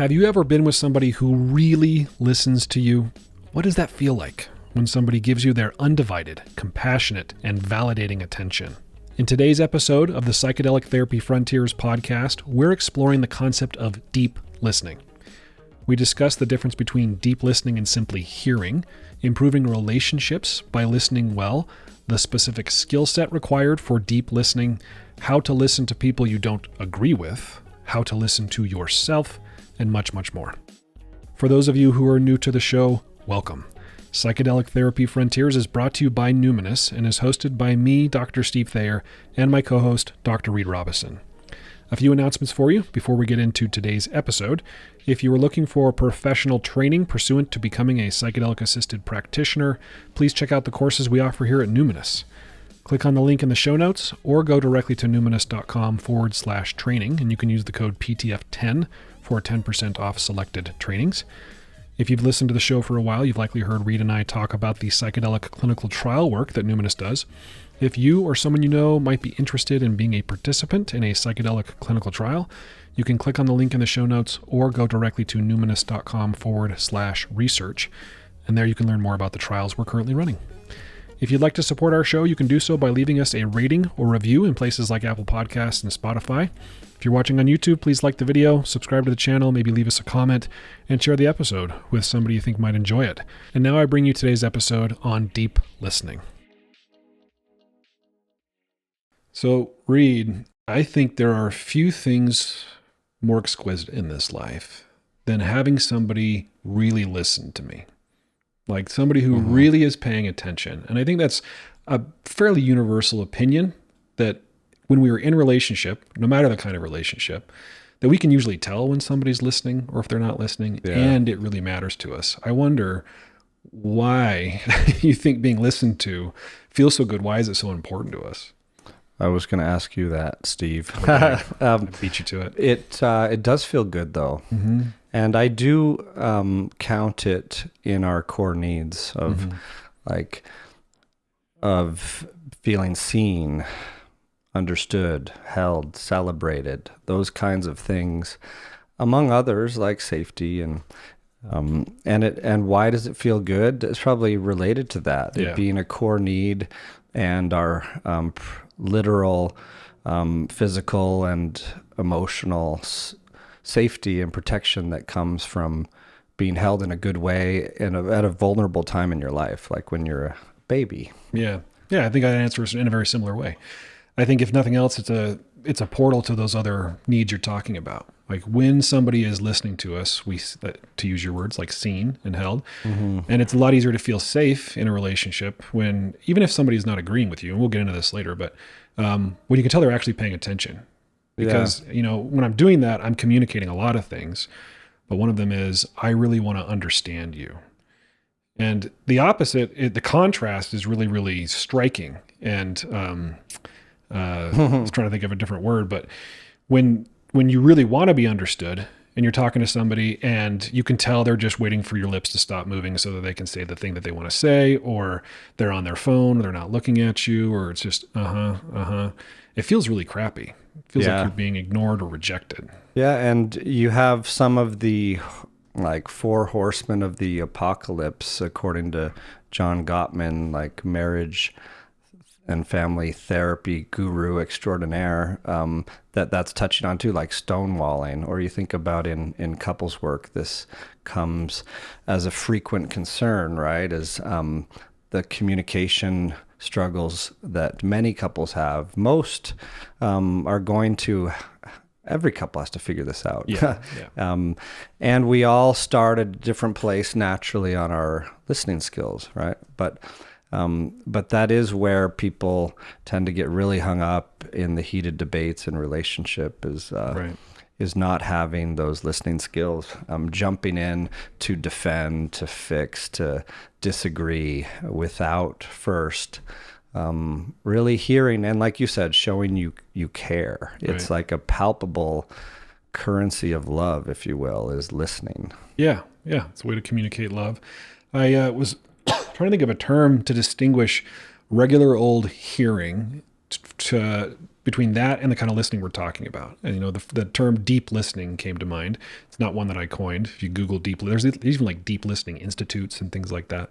Have you ever been with somebody who really listens to you? What does that feel like when somebody gives you their undivided, compassionate, and validating attention? In today's episode of the Psychedelic Therapy Frontiers podcast, we're exploring the concept of deep listening. We discuss the difference between deep listening and simply hearing, improving relationships by listening well, the specific skill set required for deep listening, how to listen to people you don't agree with, how to listen to yourself, and much, much more. For those of you who are new to the show, welcome. Psychedelic Therapy Frontiers is brought to you by Numinus and is hosted by me, Dr. Steve Thayer, and my co-host, Dr. Reid Robison. A few announcements for you before we get into today's episode. If you are looking for professional training pursuant to becoming a psychedelic-assisted practitioner, please check out the courses we offer here at Numinus. Click on the link in the show notes or go directly to numinus.com/training, and you can use the code PTF10 for 10% off selected trainings. If you've listened to the show for a while, you've likely heard Reid and I talk about the psychedelic clinical trial work that Numinus does. If you or someone you know might be interested in being a participant in a psychedelic clinical trial, you can click on the link in the show notes or go directly to numinus.com/research, and there you can learn more about the trials we're currently running. If you'd like to support our show, you can do so by leaving us a rating or review in places like Apple Podcasts and Spotify. If you're watching on YouTube, please like the video, subscribe to the channel, maybe leave us a comment, and share the episode with somebody you think might enjoy it. And now I bring you today's episode on deep listening. So, Reid, I think there are few things more exquisite in this life than having somebody really listen to me. Like somebody who really is paying attention. And I think that's a fairly universal opinion that when we are in relationship, no matter the kind of relationship, that we can usually tell when somebody's listening or if they're not listening, and it really matters to us. I wonder why you think being listened to feels so good. Why is it so important to us? I was going to ask you that, Steve. Okay. I beat you to it. It does feel good, though. Mm-hmm. And I do count it in our core needs of of feeling seen, understood, held, celebrated, those kinds of things, among others like safety and why does it feel good? It's probably related to that, it being a core need and our literal physical and emotional safety and protection that comes from being held in a good way at a vulnerable time in your life, like when you're a baby. Yeah, I think I answer it in a very similar way. I think if nothing else, it's a portal to those other needs you're talking about. Like when somebody is listening to us, to use your words, like seen and held, and it's a lot easier to feel safe in a relationship when, even if somebody's not agreeing with you, and we'll get into this later, but when you can tell they're actually paying attention. Because, when I'm doing that, I'm communicating a lot of things, but one of them is, I really want to understand you. And the opposite, the contrast is really, really striking. And I was trying to think of a different word, but when you really want to be understood and you're talking to somebody and you can tell they're just waiting for your lips to stop moving so that they can say the thing that they want to say, or they're on their phone, or they're not looking at you, or it's just, it feels really crappy. It feels like you're being ignored or rejected. Yeah. And you have some of the like 4 horsemen of the apocalypse, according to John Gottman, like marriage and family therapy guru extraordinaire, that's touching on too, like stonewalling, or you think about in couples work, this comes as a frequent concern, right? As the communication struggles that many couples have. Most are going to, every couple has to figure this out. Yeah. And we all start at a different place naturally on our listening skills, right? But that is where people tend to get really hung up in the heated debates in relationship is not having those listening skills, jumping in to defend, to fix, to disagree without first really hearing, and like you said, showing you care. It's like a palpable currency of love, if you will, is listening. Yeah. It's a way to communicate love. I was trying to think of a term to distinguish regular old hearing between that and the kind of listening we're talking about. And, the term deep listening came to mind. It's not one that I coined. If you Google there's even like deep listening institutes and things like that.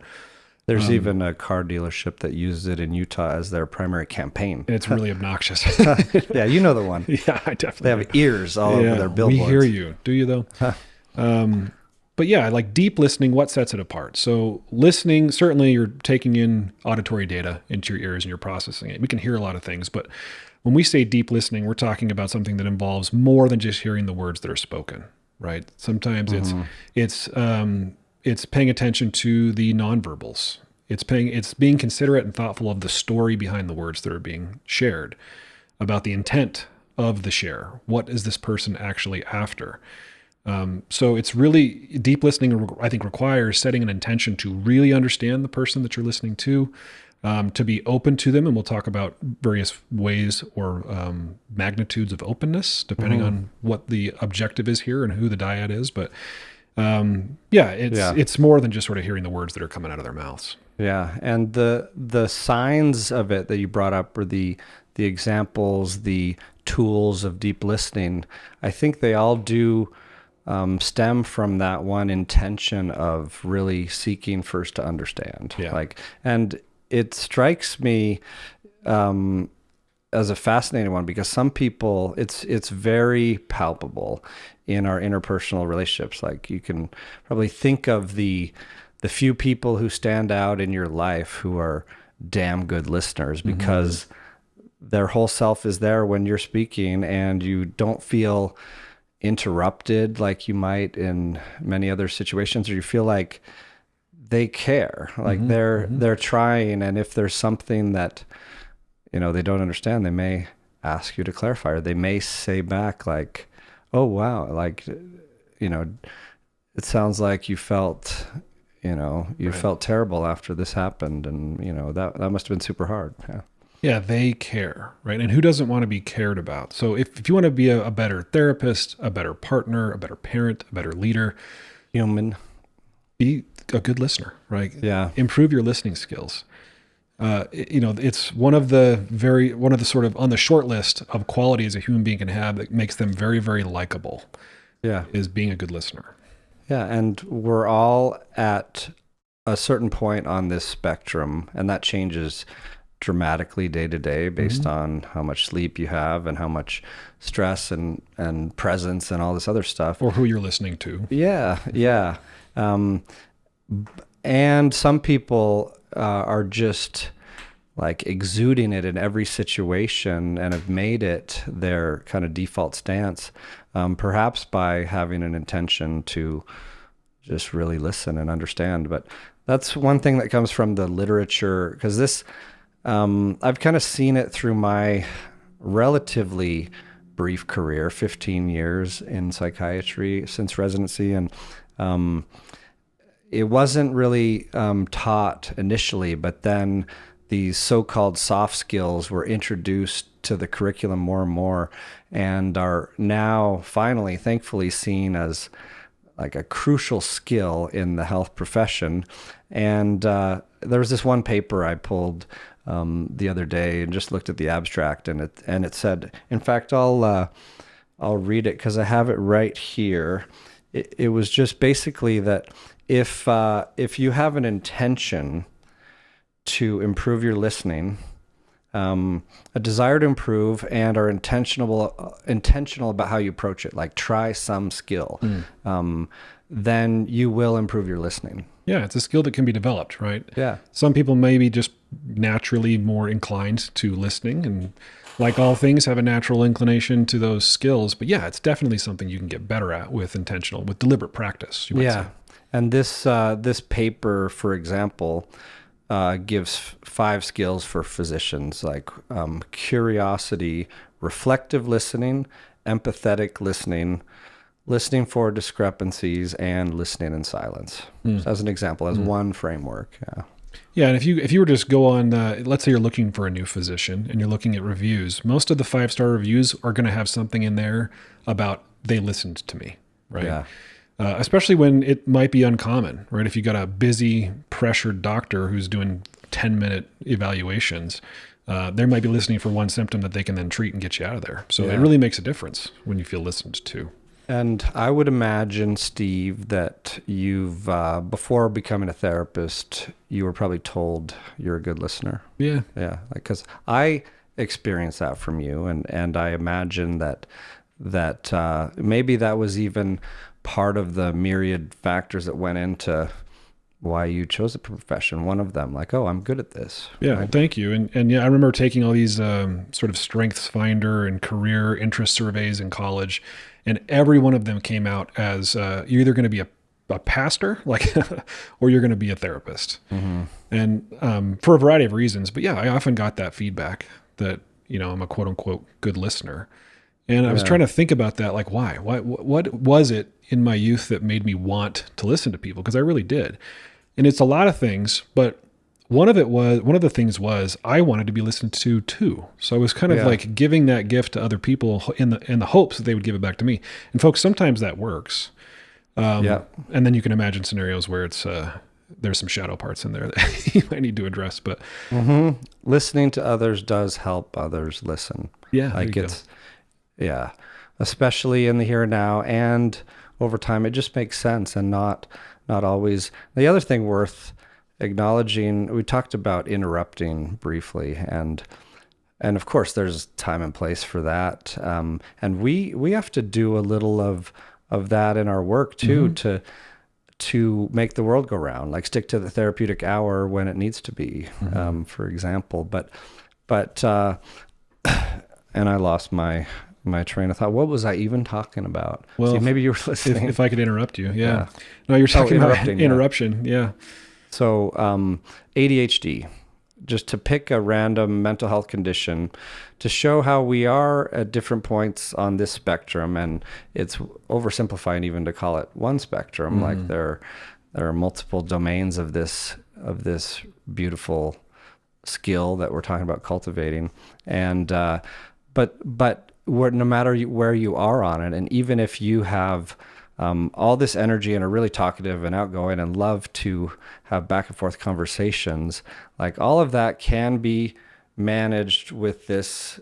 There's even a car dealership that uses it in Utah as their primary campaign. And it's really obnoxious. Yeah, you know the one. Yeah, I definitely They have ears all over their billboards. We hear you. Do you though? But yeah, like deep listening, what sets it apart? So listening, certainly you're taking in auditory data into your ears and you're processing it. We can hear a lot of things, but when we say deep listening, we're talking about something that involves more than just hearing the words that are spoken, right? Sometimes it's paying attention to the nonverbals. It's being considerate and thoughtful of the story behind the words that are being shared, about the intent of the share. What is this person actually after? So it's really deep listening, I think, requires setting an intention to really understand the person that you're listening to be open to them. And we'll talk about various ways or magnitudes of openness, depending on what the objective is here and who the dyad is. But it's more than just sort of hearing the words that are coming out of their mouths. Yeah. And the signs of it that you brought up, or the examples, the tools of deep listening, I think they all do stem from that one intention of really seeking first to understand. Yeah. And it strikes me as a fascinating one, because some people, it's very palpable in our interpersonal relationships. Like, you can probably think of the few people who stand out in your life who are damn good listeners, because their whole self is there when you're speaking, and you don't feel interrupted like you might in many other situations, or you feel like they care, like they're trying. And if there's something that, they don't understand, they may ask you to clarify, or they may say back like, oh, wow. Like, it sounds like you felt, felt terrible after this happened. And, that must've been super hard. Yeah. Yeah, they care, right? And who doesn't want to be cared about? So if you want to be a better therapist, a better partner, a better parent, a better leader, human, be a good listener, right? Yeah. Improve your listening skills. It's one of the sort of on the short list of qualities a human being can have that makes them very, very likable. Yeah. Is being a good listener. Yeah. And we're all at a certain point on this spectrum, and that changes dramatically day to day based on how much sleep you have and how much stress and presence and all this other stuff. Or who you're listening to. Yeah. Yeah. And some people are just like exuding it in every situation and have made it their kind of default stance, perhaps by having an intention to just really listen and understand. But that's one thing that comes from the literature, because this, I've kind of seen it through my relatively brief career, 15 years in psychiatry since residency. And it wasn't really taught initially, but then these so-called soft skills were introduced to the curriculum more and more, and are now finally, thankfully, seen as like a crucial skill in the health profession. And there was this one paper I pulled the other day and just looked at the abstract, and it said, in fact, I'll read it because I have it right here. It was just basically that if you have an intention to improve your listening, a desire to improve, and are intentional about how you approach it, like try some skill, then you will improve your listening. Yeah, it's a skill that can be developed, right? Yeah. Some people may be just naturally more inclined to listening, and like all things, have a natural inclination to those skills. But yeah, it's definitely something you can get better at with deliberate practice, you might say. And this paper, for example, gives 5 skills for physicians, like curiosity, reflective listening, empathetic listening, listening for discrepancies, and listening in silence. So as an example, as one framework. Yeah. Yeah, and if you were to just go on, let's say you're looking for a new physician and you're looking at reviews, most of the 5-star reviews are going to have something in there about they listened to me, right? Yeah. Especially when it might be uncommon, right? If you got a busy, pressured doctor who's doing 10-minute evaluations, they might be listening for one symptom that they can then treat and get you out of there. So Yeah. it really makes a difference when you feel listened to. And I would imagine, Steve, that you've, before becoming a therapist, you were probably told you're a good listener. Yeah. Yeah. Because I experienced that from you. And I imagine that maybe that was even part of the myriad factors that went into why you chose a profession. One of them, like, oh, I'm good at this. Yeah, right? well, thank you. And yeah, I remember taking all these sort of strengths finder and career interest surveys in college, and every one of them came out as you're either going to be a pastor, like, or you're going to be a therapist. Mm-hmm. And for a variety of reasons. But yeah, I often got that feedback that, I'm a quote unquote good listener. And I was trying to think about that, like, why? What was it in my youth that made me want to listen to people? Because I really did. And it's a lot of things, but one of the things was I wanted to be listened to too. So I was kind of like giving that gift to other people in the hopes that they would give it back to me. And folks, sometimes that works. And then you can imagine scenarios where it's there's some shadow parts in there that you might need to address. But listening to others does help others listen. Yeah, like especially in the here and now, and over time, it just makes sense, and not always. The other thing worth acknowledging, we talked about interrupting briefly, and of course there's time and place for that. And we have to do a little of that in our work too, to make the world go round, like stick to the therapeutic hour when it needs to be, for example. But and I lost my train of thought. What was I even talking about? Well, see, maybe you were listening. If I could interrupt you. Yeah. No, you're talking about interruption. Yeah. So ADHD, just to pick a random mental health condition to show how we are at different points on this spectrum. And it's oversimplifying even to call it one spectrum. Like there are multiple domains of this beautiful skill that we're talking about cultivating. And but no matter where you are on it, and even if you have all this energy and are really talkative and outgoing and love to have back and forth conversations, like all of that can be managed with this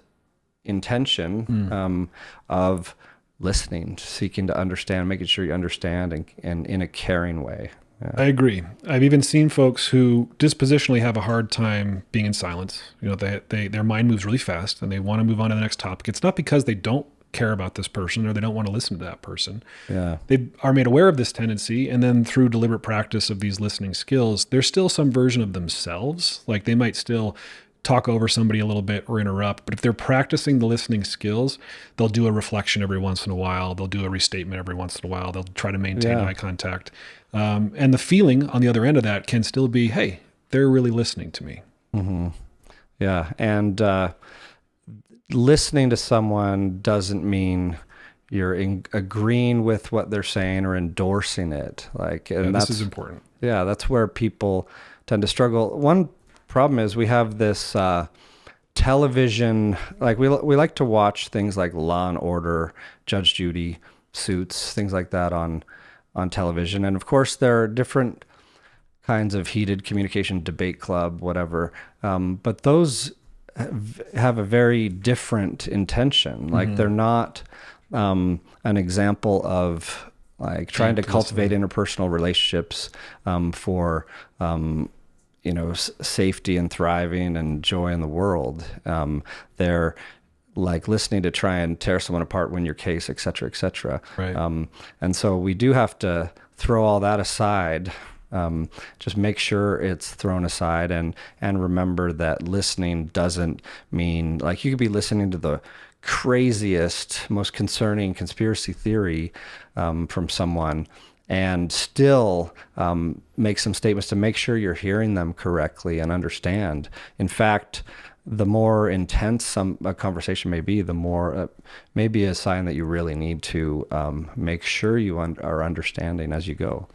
intention of listening, seeking to understand, making sure you understand, and in a caring way. Yeah. I agree. I've even seen folks who dispositionally have a hard time being in silence. Their mind moves really fast and they want to move on to the next topic. It's not because they don't care about this person or they don't want to listen to that person. Yeah. They are made aware of this tendency, and then through deliberate practice of these listening skills, there's still some version of themselves. Like they might still talk over somebody a little bit or interrupt, but if they're practicing the listening skills, they'll do a reflection every once in a while. They'll do a restatement every once in a while. They'll try to maintain eye contact. And the feeling on the other end of that can still be, hey, they're really listening to me. Mm-hmm. Yeah. And listening to someone doesn't mean you're agreeing with what they're saying or endorsing it. This is important. Yeah. That's where people tend to struggle. One problem is we have this television, like we like to watch things like Law and Order, Judge Judy, Suits, things like that on television. And of course there are different kinds of heated communication, debate club, whatever. But those have a very different intention. Like they're not an example of like trying to cultivate interpersonal relationships for safety and thriving and joy in the world. They're like listening to try and tear someone apart, win your case, et cetera, et cetera. Right. And so we do have to throw all that aside. Just make sure it's thrown aside and remember that listening doesn't mean like you could be listening to the craziest, most concerning conspiracy theory from someone and still make some statements to make sure you're hearing them correctly and understand. In fact, the more intense a conversation may be, the more may be a sign that you really need to make sure you are understanding as you go.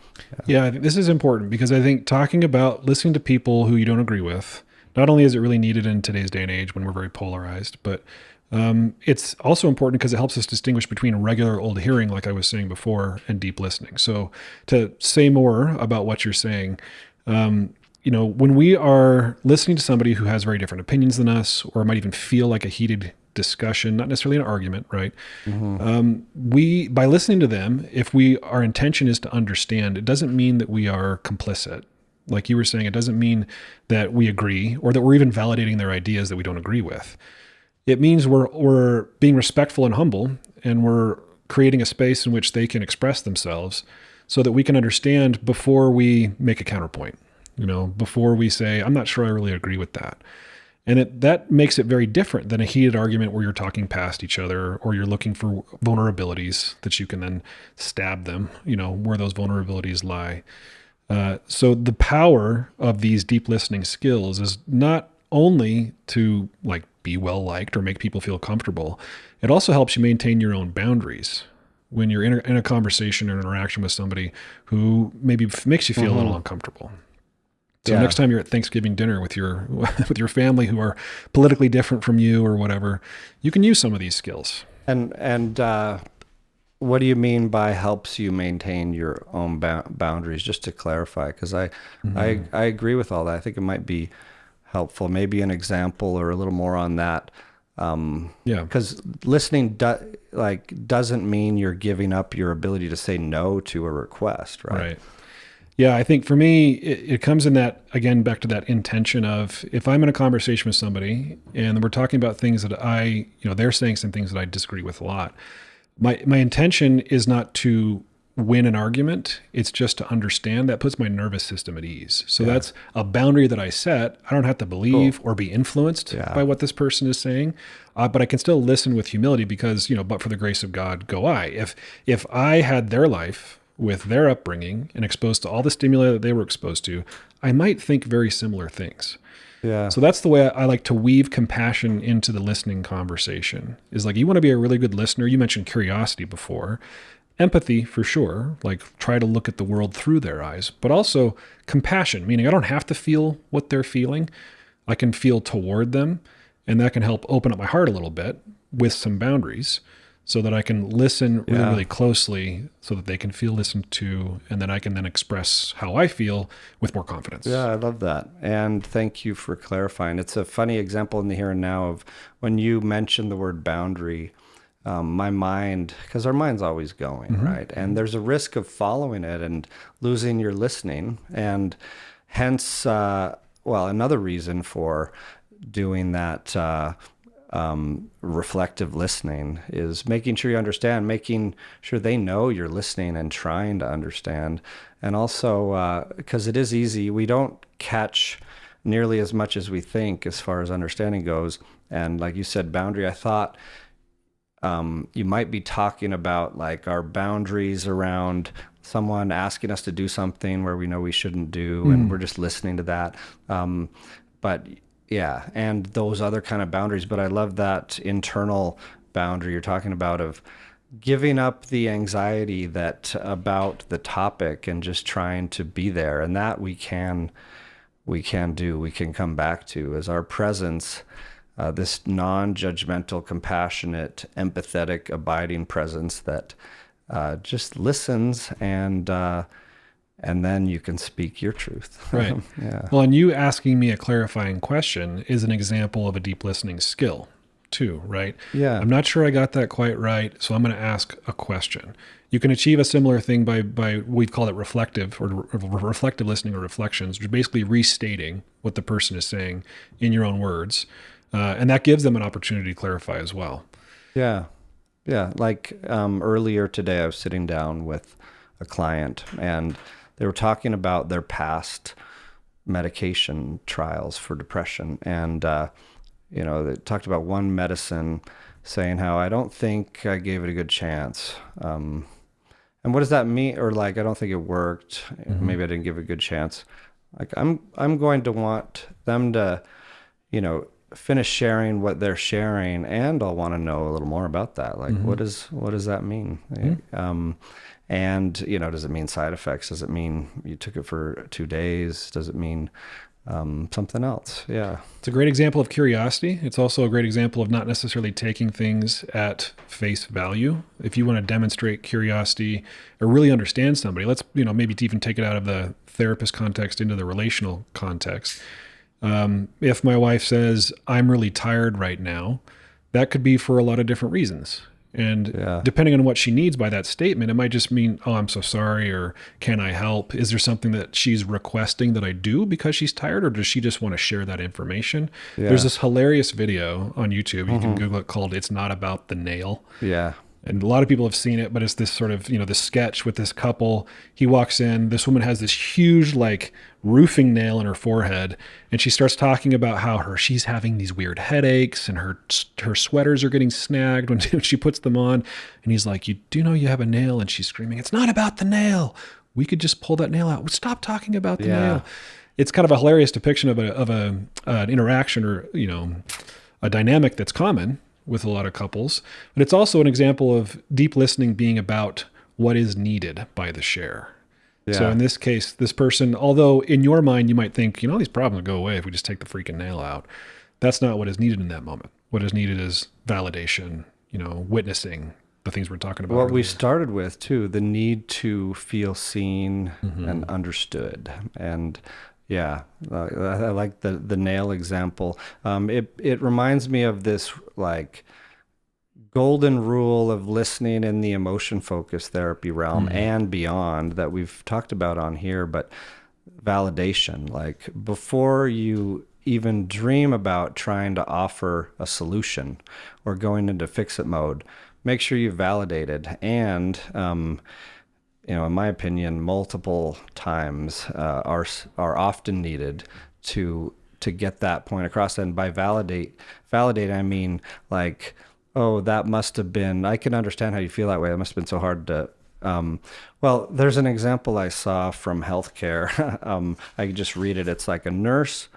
Yeah, I think this is important because I think talking about listening to people who you don't agree with, not only is it really needed in today's day and age when we're very polarized, but it's also important because it helps us distinguish between regular old hearing, like I was saying before, and deep listening. So to say more about what you're saying, when we are listening to somebody who has very different opinions than us, or might even feel like a heated discussion, not necessarily an argument, right? We, by listening to them, if our intention is to understand, it doesn't mean that we are complicit. Like you were saying, it doesn't mean that we agree or that we're even validating their ideas that we don't agree with. It means we're being respectful and humble, and we're creating a space in which they can express themselves so that we can understand before we make a counterpoint, before we say, I'm not sure I really agree with that. And that makes it very different than a heated argument where you're talking past each other, or you're looking for vulnerabilities that you can then stab them, where those vulnerabilities lie. So the power of these deep listening skills is not only to be well liked or make people feel comfortable. It also helps you maintain your own boundaries when you're in a conversation or interaction with somebody who maybe makes you feel a little uncomfortable. So next time you're at Thanksgiving dinner with your family who are politically different from you or whatever, you can use some of these skills. And what do you mean by helps you maintain your own boundaries? Just to clarify, because I agree with all that. I think it might be helpful. Maybe an example or a little more on that. Because listening doesn't mean you're giving up your ability to say no to a request, right? Right. Yeah, I think for me, it comes in that, again, back to that intention of, if I'm in a conversation with somebody and we're talking about things that they're saying some things that I disagree with a lot. My intention is not to win an argument. It's just to understand. That puts my nervous system at ease. So that's a boundary that I set. I don't have to believe or be influenced by what this person is saying, but I can still listen with humility because, but for the grace of God, go I. If I had their life with their upbringing and exposed to all the stimuli that they were exposed to, I might think very similar things. Yeah. So that's the way I like to weave compassion into the listening conversation. Is you want to be a really good listener. You mentioned curiosity before. Empathy, for sure, try to look at the world through their eyes, but also compassion, meaning I don't have to feel what they're feeling. I can feel toward them, and that can help open up my heart a little bit with some boundaries so that I can listen really, really closely so that they can feel listened to, and then I can then express how I feel with more confidence. Yeah, I love that. And thank you for clarifying. It's a funny example in the here and now of when you mentioned the word boundary. My mind, because our mind's always going, right? And there's a risk of following it and losing your listening. And hence, another reason for doing that reflective listening is making sure you understand, making sure they know you're listening and trying to understand. And also, because it is easy, we don't catch nearly as much as we think as far as understanding goes. And like you said, boundary, I thought... you might be talking about our boundaries around someone asking us to do something where we know we shouldn't do, and we're just listening to that. But yeah, and those other kind of boundaries. But I love that internal boundary you're talking about of giving up the anxiety about the topic and just trying to be there. And that we can come back to as our presence. This non-judgmental, compassionate, empathetic, abiding presence that just listens, and then you can speak your truth. Right. Well, and you asking me a clarifying question is an example of a deep listening skill too, right? Yeah. I'm not sure I got that quite right, so I'm going to ask a question. You can achieve a similar thing by we've called it reflective or reflective listening or reflections, which is basically restating what the person is saying in your own words. And that gives them an opportunity to clarify as well. Yeah. Yeah. Earlier today, I was sitting down with a client and they were talking about their past medication trials for depression. And, they talked about one medicine saying how I don't think I gave it a good chance. And what does that mean? Or I don't think it worked. Maybe I didn't give it a good chance. I'm going to want them to, finish sharing what they're sharing, and I'll want to know a little more about that. What does that mean? And does it mean side effects? Does it mean you took it for 2 days? Does it mean something else. Yeah. It's a great example of curiosity. It's also a great example of not necessarily taking things at face value. If you want to demonstrate curiosity or really understand somebody, let's, maybe to even take it out of the therapist context into the relational context. If my wife says, I'm really tired right now, that could be for a lot of different reasons. And depending on what she needs by that statement, it might just mean, oh, I'm so sorry, or can I help? Is there something that she's requesting that I do because she's tired, or does she just want to share that information? Yeah. There's this hilarious video on YouTube. You can Google it, called It's Not About the Nail. Yeah. And a lot of people have seen it, but it's this sort of, this sketch with this couple. He walks in, this woman has this huge, roofing nail in her forehead. And she starts talking about how she's having these weird headaches and her sweaters are getting snagged when she puts them on. And he's like, you do know you have a nail? And she's screaming, it's not about the nail. We could just pull that nail out. Stop talking about the nail. It's kind of a hilarious depiction of an interaction or, a dynamic that's common with a lot of couples, but it's also an example of deep listening being about what is needed by the share. Yeah. So in this case, this person, although in your mind you might think, these problems go away if we just take the freaking nail out, that's not what is needed in that moment. What is needed is validation, witnessing the things we're talking about. What we started with too, the need to feel seen and understood. And yeah, I like the nail example. It reminds me of this golden rule of listening in the emotion-focused therapy realm and beyond that we've talked about on here, but validation. Before you even dream about trying to offer a solution or going into fix-it mode, make sure you've validated. And in my opinion, multiple times are often needed to get that point across. And by validate, I mean oh, that must have been, I can understand how you feel that way. It must have been so hard to, well, there's an example I saw from healthcare. I could just read it. It's like a nurse,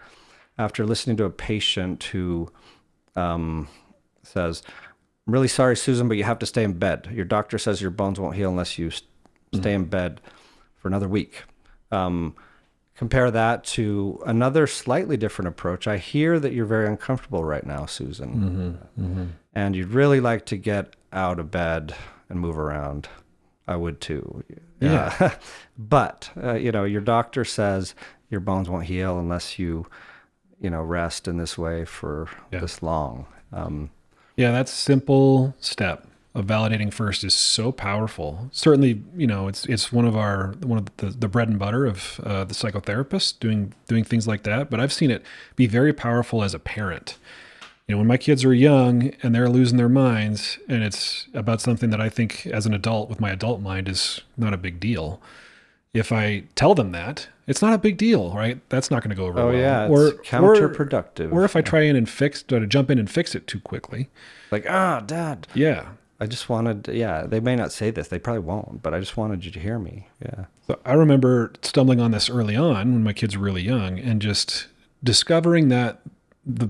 after listening to a patient who says, I'm really sorry, Susan, but you have to stay in bed. Your doctor says your bones won't heal unless you stay in bed for another week. Compare that to another slightly different approach. I hear that you're very uncomfortable right now, Susan, and you'd really like to get out of bed and move around. I would too. Yeah. But, your doctor says your bones won't heal unless you, rest in this way for this long. That simple step of validating first is so powerful. Certainly, it's one of the bread and butter of the psychotherapist doing things like that. But I've seen it be very powerful as a parent. When my kids are young and they're losing their minds, and it's about something that I think as an adult with my adult mind is not a big deal. If I tell them that, it's not a big deal, right? That's not going to go over well. Oh yeah, it's counterproductive. Or if I try in and to jump in and fix it too quickly. Dad. Yeah. I just wanted, they may not say this, they probably won't, but I just wanted you to hear me. Yeah. So I remember stumbling on this early on when my kids were really young and just discovering that the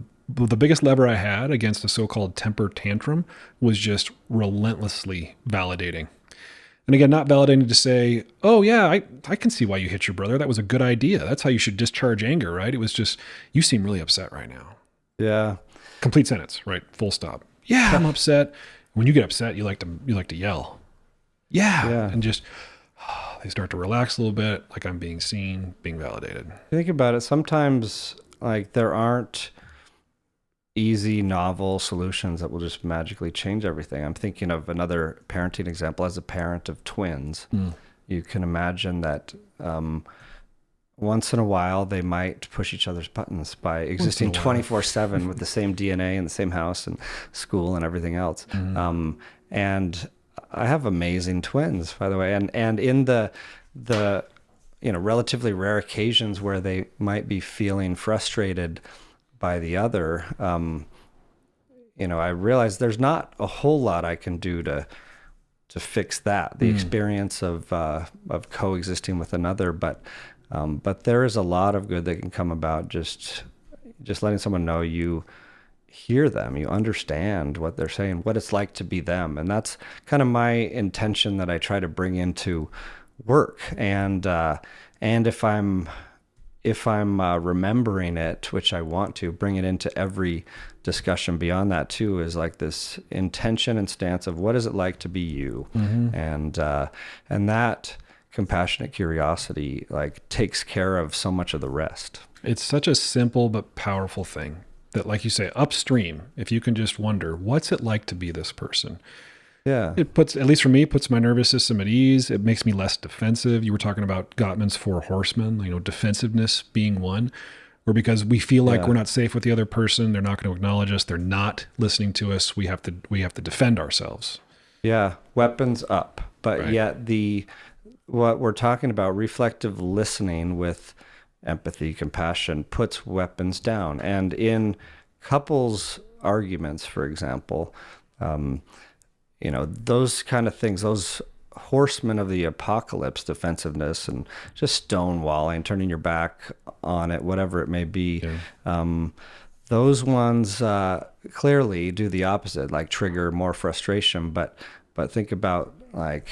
biggest lever I had against a so-called temper tantrum was just relentlessly validating. And again, not validating to say, oh yeah, I can see why you hit your brother. That was a good idea. That's how you should discharge anger, right? It was just, you seem really upset right now. Yeah. Complete sentence, right? Full stop. Yeah, I'm upset. When you get upset, you like to yell. Yeah. And just, they start to relax a little bit, like I'm being seen, being validated. Think about it. Sometimes there aren't easy, novel solutions that will just magically change everything. I'm thinking of another parenting example. As a parent of twins, you can imagine that once in a while they might push each other's buttons by existing 24/7 with the same DNA in the same house and school and everything else. And I have amazing twins, by the way. And in the relatively rare occasions where they might be feeling frustrated by the other, I realize there's not a whole lot I can do to fix that, the experience of coexisting with another, but there is a lot of good that can come about just letting someone know you hear them, you understand what they're saying, what it's like to be them. And that's kind of my intention that I try to bring into work. And if I'm if I'm remembering it, which I want to, bring it into every discussion beyond that too, is like this intention and stance of what is it like to be you, and that compassionate curiosity like takes care of so much of the rest. It's such a simple but powerful thing that, like you say, upstream, if you can just wonder, what's it like to be this person? Yeah. It puts, at least for me, it puts my nervous system at ease. It makes me less defensive. You were talking about Gottman's 4 horsemen, defensiveness being one, or because we feel like we're not safe with the other person, they're not going to acknowledge us, they're not listening to us, we have to defend ourselves. Yeah, weapons up. But Right. yet what we're talking about, reflective listening with empathy, compassion, puts weapons down. And in couples arguments, for example, those kind of things, those horsemen of the apocalypse, defensiveness and just stonewalling, turning your back on it, whatever it may be. Yeah. Those ones clearly do the opposite, like trigger more frustration. But think about like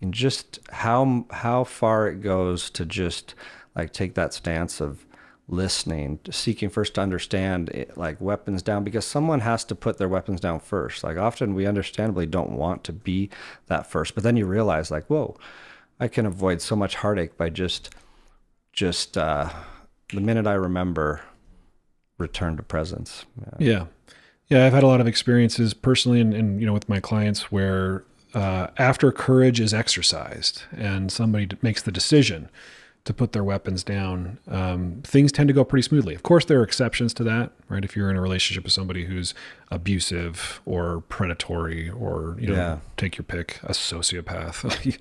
just how far it goes to just like take that stance of listening, seeking first to understand it, like weapons down, because someone has to put their weapons down first. Like often we understandably don't want to be that first, but then you realize like, whoa, I can avoid so much heartache by just the minute I remember, return to presence. Yeah. I've had a lot of experiences personally and with my clients where after courage is exercised and somebody makes the decision to put their weapons down, things tend to go pretty smoothly. Of course, there are exceptions to that, right? If you're in a relationship with somebody who's abusive or predatory or, take your pick, a sociopath,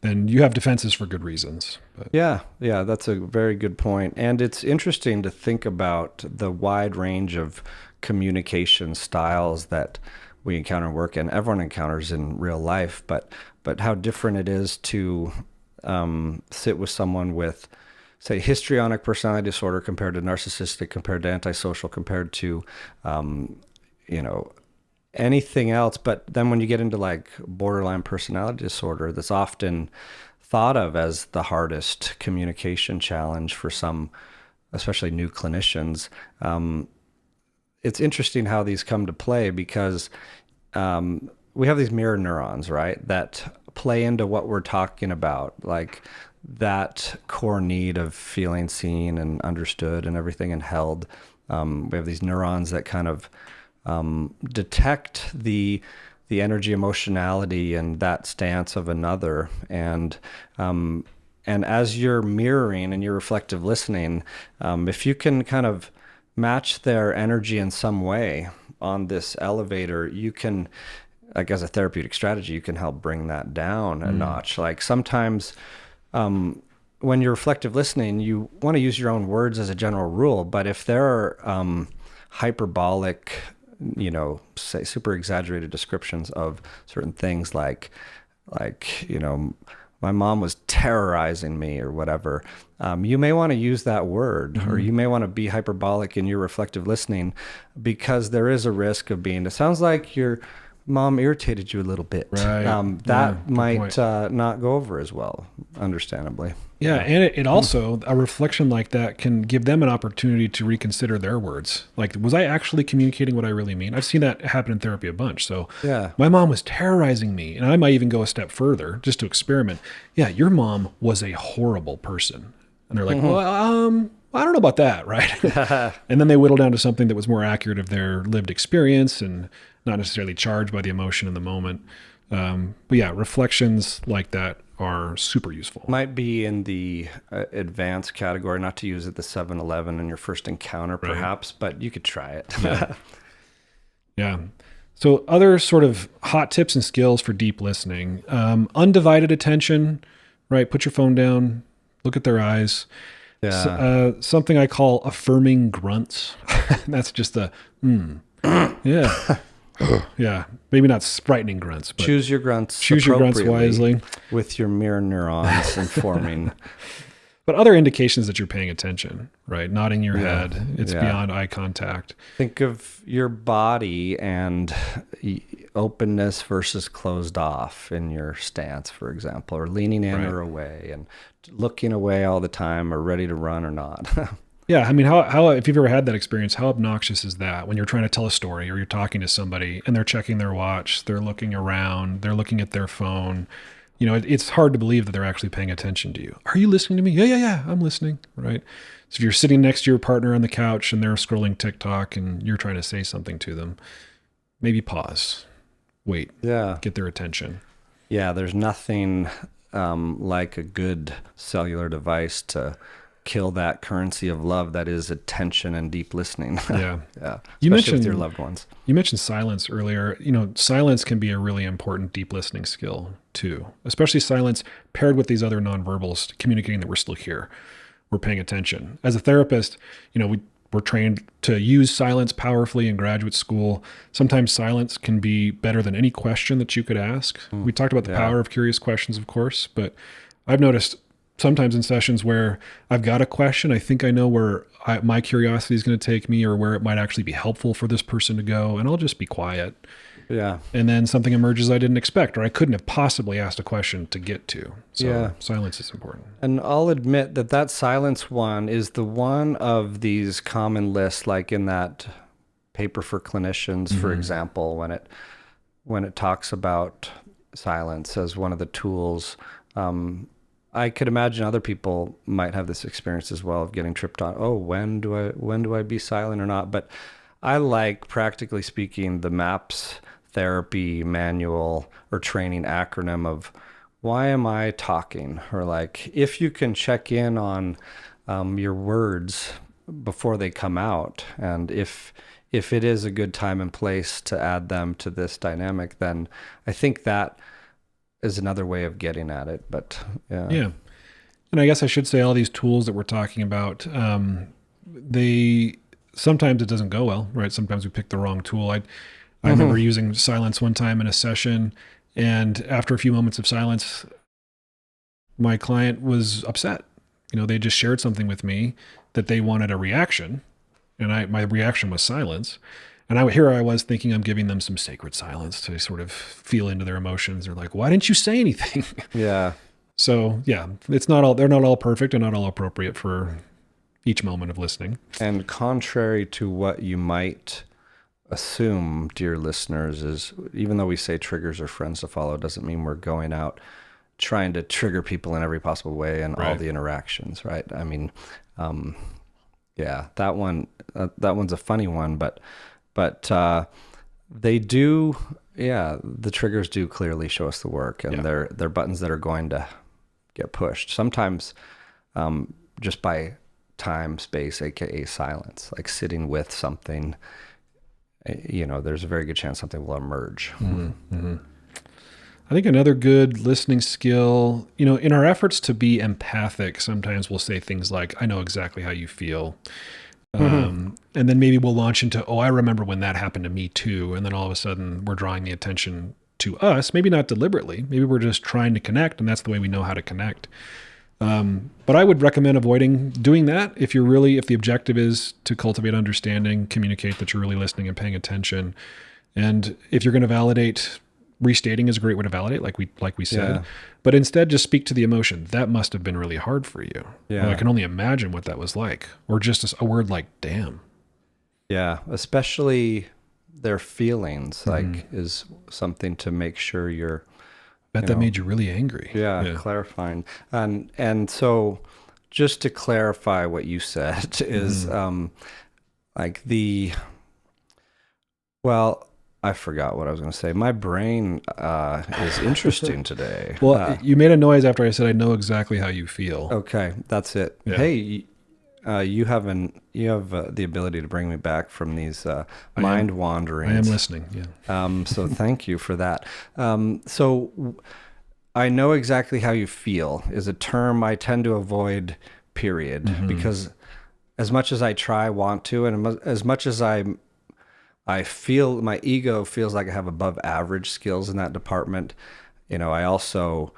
then you have defenses for good reasons. But. Yeah, that's a very good point. And it's interesting to think about the wide range of communication styles that we encounter in work and everyone encounters in real life, but how different it is to sit with someone with, say, histrionic personality disorder compared to narcissistic, compared to antisocial, compared to, anything else. But then when you get into like borderline personality disorder, that's often thought of as the hardest communication challenge for some, especially new clinicians. It's interesting how these come to play because we have these mirror neurons, right, that play into what we're talking about, like that core need of feeling seen and understood and everything and held. We have these neurons that kind of detect the energy, emotionality, and that stance of another. And as you're mirroring and you're reflective listening, if you can kind of match their energy in some way on this elevator, you can, like as a therapeutic strategy, you can help bring that down a notch. Like sometimes when you're reflective listening, you want to use your own words as a general rule, but if there are hyperbolic, say super exaggerated descriptions of certain things like, my mom was terrorizing me or whatever, you may want to use that word, or you may want to be hyperbolic in your reflective listening, because there is a risk of being, it sounds like your mom irritated you a little bit. Right. That might not go over as well, understandably. Yeah, and it also, a reflection like that can give them an opportunity to reconsider their words. Like, was I actually communicating what I really mean? I've seen that happen in therapy a bunch. So my mom was terrorizing me, and I might even go a step further just to experiment. Yeah, your mom was a horrible person. And they're like, well, I don't know about that, right? And then they whittle down to something that was more accurate of their lived experience and not necessarily charged by the emotion in the moment. But yeah, reflections like that are super useful. Might be in the advanced category, not to use it the 7-Eleven in your first encounter, perhaps, but you could try it. Yeah. So other sort of hot tips and skills for deep listening, undivided attention, right? Put your phone down, look at their eyes. Yeah. Something I call affirming grunts. That's just a, yeah. Yeah, maybe not frightening grunts, but choose your grunts. Choose your grunts wisely with your mirror neurons informing. But other indications that you're paying attention, right? Nodding your Yeah. head. It's Yeah. beyond eye contact. Think of your body and openness versus closed off in your stance, for example, or leaning in Right. or away, and looking away all the time, or ready to run or not. Yeah, I mean, how if you've ever had that experience, how obnoxious is that when you're trying to tell a story or you're talking to somebody and they're checking their watch, they're looking around, they're looking at their phone. It's hard to believe that they're actually paying attention to you. Are you listening to me? Yeah, I'm listening, right? So if you're sitting next to your partner on the couch and they're scrolling TikTok and you're trying to say something to them, maybe pause, wait, Yeah. get their attention. Yeah, there's nothing like a good cellular device to kill that currency of love that is attention and deep listening. Yeah. Yeah. You Especially with your mentioned- loved ones. You mentioned silence earlier. Silence can be a really important deep listening skill too, especially silence paired with these other nonverbals, communicating that we're still here, we're paying attention. As a therapist, we're trained to use silence powerfully in graduate school. Sometimes silence can be better than any question that you could ask. We talked about the Yeah. power of curious questions, of course, but I've noticed sometimes in sessions where I've got a question, I think I know where my curiosity is going to take me or where it might actually be helpful for this person to go, and I'll just be quiet. Yeah. And then something emerges I didn't expect, or I couldn't have possibly asked a question to get to. So Yeah. silence is important. And I'll admit that silence one is the one of these common lists, like in that paper for clinicians, for example, when it talks about silence as one of the tools. I could imagine other people might have this experience as well of getting tripped on. Oh, when do I be silent or not? But I like, practically speaking, the MAPS therapy manual or training acronym of why am I talking? Or like, if you can check in on your words before they come out, and if it is a good time and place to add them to this dynamic, then I think that is another way of getting at it. But Yeah. And I guess I should say all these tools that we're talking about, sometimes it doesn't go well, right? Sometimes we pick the wrong tool. I remember using silence one time in a session, and after a few moments of silence, my client was upset. They just shared something with me that they wanted a reaction, and my reaction was silence. And I was thinking I'm giving them some sacred silence to sort of feel into their emotions. They're like, "Why didn't you say anything?" yeah. So yeah, they're not all perfect and not all appropriate for each moment of listening. And contrary to what you might assume, dear listeners, is even though we say triggers are friends to follow, doesn't mean we're going out trying to trigger people in every possible way in all Right. the interactions, right? I mean, yeah, that one's a funny one, but they do, yeah, the triggers do clearly show us the work, and Yeah. they're buttons that are going to get pushed. Sometimes just by time, space, aka silence, like sitting with something, there's a very good chance something will emerge. I think another good listening skill, in our efforts to be empathic, sometimes we'll say things like, "I know exactly how you feel." And then maybe we'll launch into, "Oh, I remember when that happened to me too." And then all of a sudden we're drawing the attention to us, maybe not deliberately. Maybe we're just trying to connect, and that's the way we know how to connect. But I would recommend avoiding doing that if the objective is to cultivate understanding, communicate that you're really listening and paying attention. And if you're going to validate, restating is a great way to validate, like we said. Yeah. But instead, just speak to the emotion. That must have been really hard for you. Yeah. I can only imagine what that was like. Or just a word like "damn." Yeah, especially their feelings, like, is something to make sure you're Bet that made you really angry. clarifying. And so just to clarify what you said is well, I forgot what I was going to say. My brain is interesting today. Well, you made a noise after I said, "I know exactly how you feel." Okay, that's it. Yeah. Hey, you have the ability to bring me back from these mind wanderings. I am listening. Yeah. So thank you for that. So I know exactly how you feel is a term I tend to avoid, period, because as much as I want to, and as much as I feel my ego feels like I have above average skills in that department, I also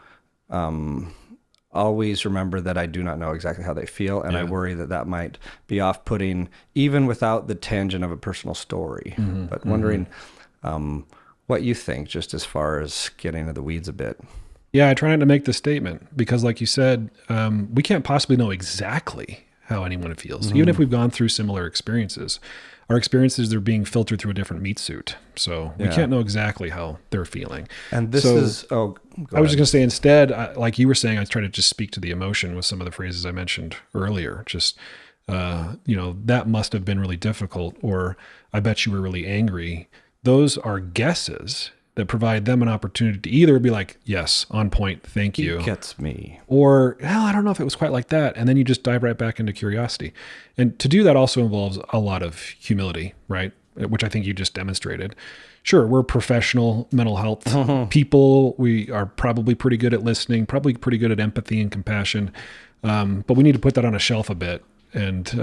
always remember that I do not know exactly how they feel, and I Yeah. worry that that might be off-putting even without the tangent of a personal story. But wondering what you think, just as far as getting into the weeds a bit. Yeah, I try not to make the statement because, like you said, we can't possibly know exactly how anyone feels, even if we've gone through similar experiences. Our experiences are being filtered through a different meat suit, so we Yeah. can't know exactly how they're feeling. And this So is, oh, go I was just ahead. going to say instead, like you were saying, I try to just speak to the emotion with some of the phrases I mentioned earlier. Just, that must have been really difficult, or I bet you were really angry. Those are guesses that provide them an opportunity to either be like, yes, on point, thank He you. gets me. Or, well, I don't know if it was quite like that. And then you just dive right back into curiosity. And to do that also involves a lot of humility, right? Which I think you just demonstrated. Sure, we're professional mental health people. We are probably pretty good at listening, probably pretty good at empathy and compassion. But we need to put that on a shelf a bit and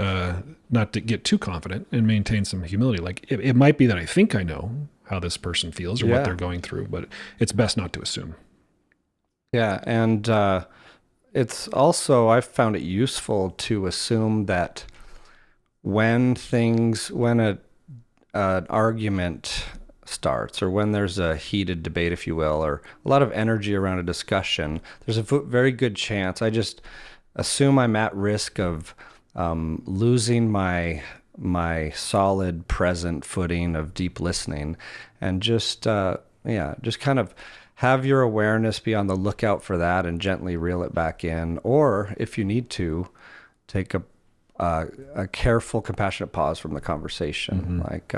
not to get too confident and maintain some humility. Like it might be that I think I know how this person feels or what Yeah. they're going through, but it's best not to assume. Yeah, and it's also, I've found it useful to assume that when an argument starts, or when there's a heated debate, if you will, or a lot of energy around a discussion, there's a very good chance. I just assume I'm at risk of losing my solid present footing of deep listening, and just kind of have your awareness be on the lookout for that and gently reel it back in, or if you need to, take a careful, compassionate pause from the conversation. Like,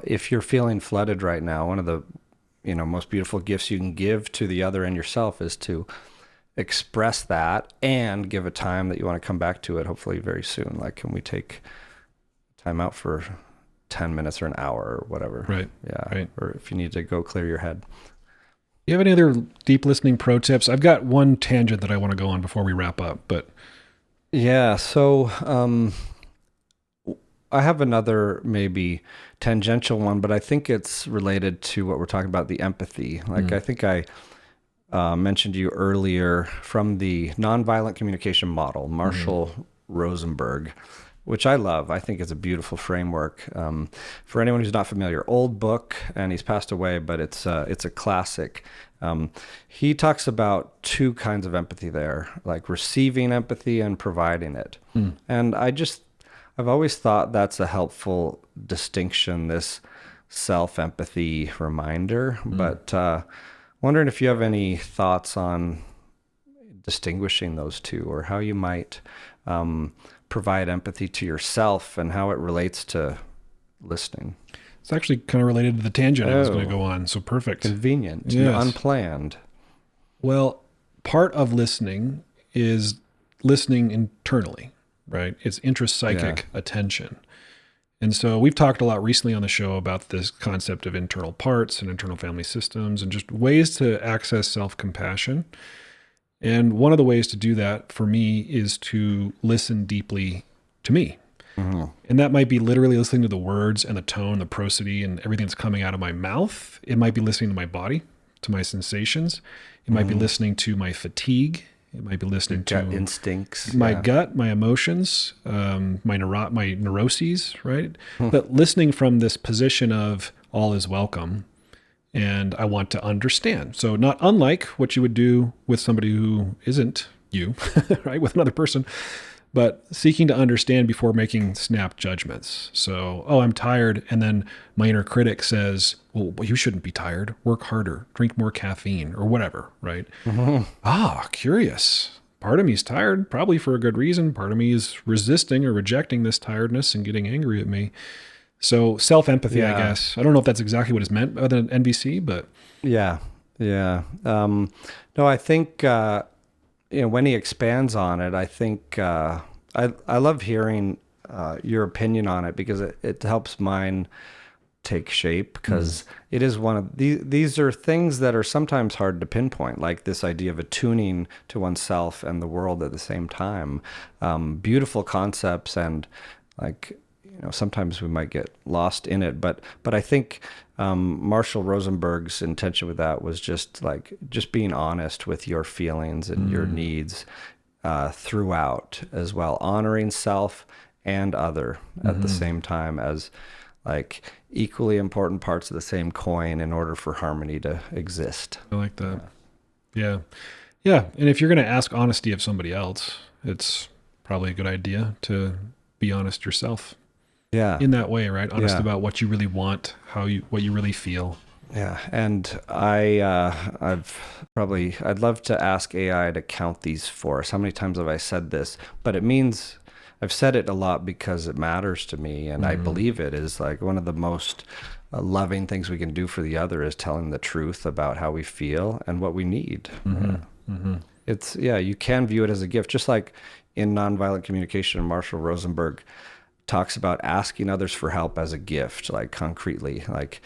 if you're feeling flooded right now, one of the most beautiful gifts you can give to the other and yourself is to express that and give a time that you want to come back to it, hopefully very soon. Like, can we take time out for 10 minutes or an hour or whatever? Right. Yeah. Right. Or if you need to go clear your head. Do you have any other deep listening pro tips? I've got one tangent that I want to go on before we wrap up, but Yeah. So, I have another maybe tangential one, but I think it's related to what we're talking about, the empathy. Like, I think I mentioned to you earlier from the nonviolent communication model, Marshall Rosenberg, which I love. I think it's a beautiful framework. For anyone who's not familiar, old book, and he's passed away, but it's a classic. He talks about two kinds of empathy there, like receiving empathy and providing it. And I've always thought that's a helpful distinction, this self-empathy reminder. But wondering if you have any thoughts on distinguishing those two, or how you might provide empathy to yourself and how it relates to listening. it's actually kind of related to the tangent I was going Oh. to go on. So perfect. Convenient, Yes. unplanned. Well, part of listening is listening internally, right? It's intrapsychic attention. And so we've talked a lot recently on the show about this concept of internal parts and internal family systems and just ways to access self-compassion. And one of the ways to do that for me is to listen deeply to me. And that might be literally listening to the words and the tone, the prosody, and everything that's coming out of my mouth. It might be listening to my body, to my sensations. It might be listening to my fatigue. It might be listening Gut to instincts. my yeah. gut, my emotions, my neuroses, right? But listening from this position of all is welcome, and I want to understand. So not unlike what you would do with somebody who isn't you, right? With another person, but seeking to understand before making snap judgments. So, oh, I'm tired. And then my inner critic says, well, you shouldn't be tired. Work harder, drink more caffeine or whatever, right? Curious. Part of me is tired, probably for a good reason. Part of me is resisting or rejecting this tiredness and getting angry at me. So self-empathy, I Yeah. guess. I don't know if that's exactly what is meant by the NVC, but Yeah. No, I think, when he expands on it, I think I love hearing your opinion on it, because it helps mine take shape, because it is one of these are things that are sometimes hard to pinpoint, like this idea of attuning to oneself and the world at the same time. Beautiful concepts, and like, sometimes we might get lost in it, but I think Marshall Rosenberg's intention with that was just being honest with your feelings and your needs throughout as well, honoring self and other at the same time as like equally important parts of the same coin in order for harmony to exist. I like that. Yeah. Yeah. And if you're going to ask honesty of somebody else, it's probably a good idea to be honest yourself. Yeah. In that way, right? Honest about what you really want, what you really feel. Yeah. And I'd love to ask AI to count these for us. How many times have I said this? But it means I've said it a lot because it matters to me. And I believe it is like one of the most loving things we can do for the other is telling the truth about how we feel and what we need. It's, you can view it as a gift, just like in Nonviolent Communication, Marshall Rosenberg talks about asking others for help as a gift, like concretely, like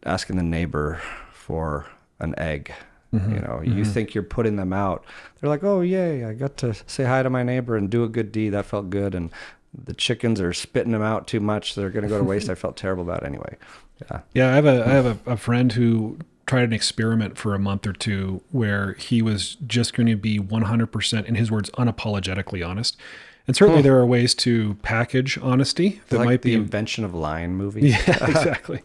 asking the neighbor for an egg. You think you're putting them out. They're like, oh, yay, I got to say hi to my neighbor and do a good deed. That felt good. And the chickens are spitting them out too much. They're going to go to waste. I felt terrible about it anyway. Yeah, I have a friend who tried an experiment for a month or two where he was just going to be 100%, in his words, unapologetically honest. And certainly there are ways to package honesty that might be the Invention of Lying movie. Yeah, exactly.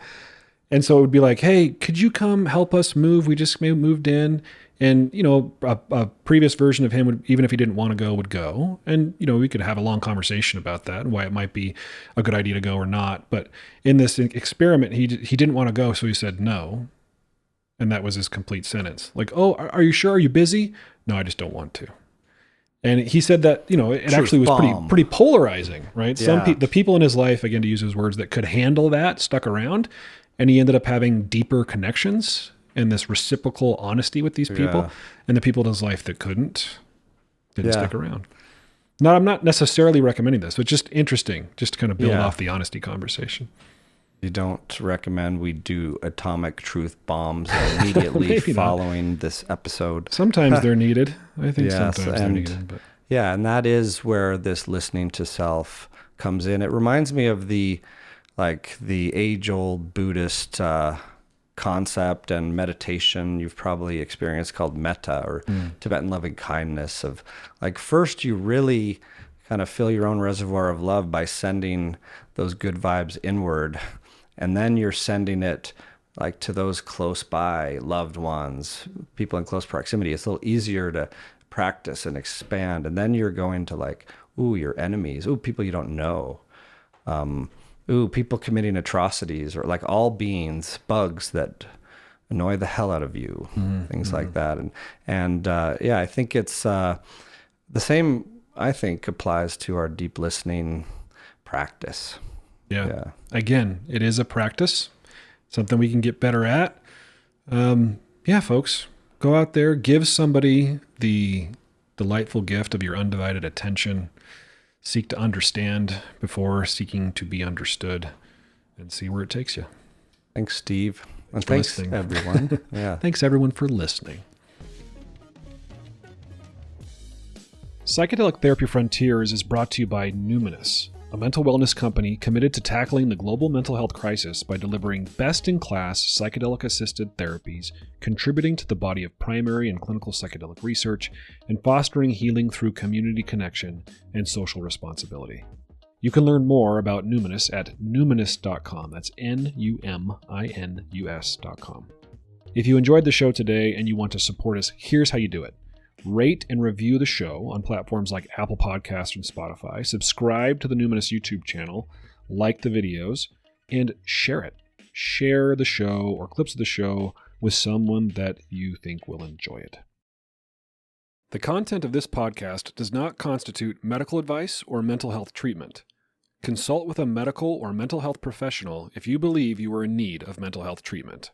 And so it would be like, hey, could you come help us move? We just moved in. And, a previous version of him would, even if he didn't want to go, would go. And, we could have a long conversation about that and why it might be a good idea to go or not. But in this experiment, he didn't want to go. So he said no. And that was his complete sentence. Like, oh, are you sure? Are you busy? No, I just don't want to. And he said that, it actually was pretty polarizing, right? Yeah. The people in his life, again, to use his words, that could handle that stuck around. And he ended up having deeper connections and this reciprocal honesty with these people. Yeah. And the people in his life that didn't stick around. Now, I'm not necessarily recommending this, but just interesting, just to kind of build off the honesty conversation. You don't recommend we do atomic truth bombs immediately following this episode. Sometimes they're needed. I think sometimes they're needed. But. Yeah, and that is where this listening to self comes in. It reminds me of the age-old Buddhist concept and meditation you've probably experienced called metta or Tibetan loving kindness of like first you really kind of fill your own reservoir of love by sending those good vibes inward, and then you're sending it like to those close by loved ones, people in close proximity. It's a little easier to practice and expand, and then you're going to like, ooh, your enemies, ooh, people you don't know, people committing atrocities, or like all beings, bugs that annoy the hell out of you, things like that. And I think it's the same, I think, applies to our deep listening practice. Yeah. Again, it is a practice, something we can get better at. Folks, go out there, give somebody the delightful gift of your undivided attention. Seek to understand before seeking to be understood, and see where it takes you. Thanks, Steve. And thanks, everyone. Thanks, everyone, for listening. Psychedelic Therapy Frontiers is brought to you by Numinus, a mental wellness company committed to tackling the global mental health crisis by delivering best-in-class psychedelic-assisted therapies, contributing to the body of primary and clinical psychedelic research, and fostering healing through community connection and social responsibility. You can learn more about Numinus at numinus.com. That's Numinus.com. If you enjoyed the show today and you want to support us, here's how you do it. Rate and review the show on platforms like Apple Podcasts and Spotify. Subscribe to the Numinus YouTube channel, like the videos, and share it. Share the show or clips of the show with someone that you think will enjoy it. The content of this podcast does not constitute medical advice or mental health treatment. Consult with a medical or mental health professional if you believe you are in need of mental health treatment.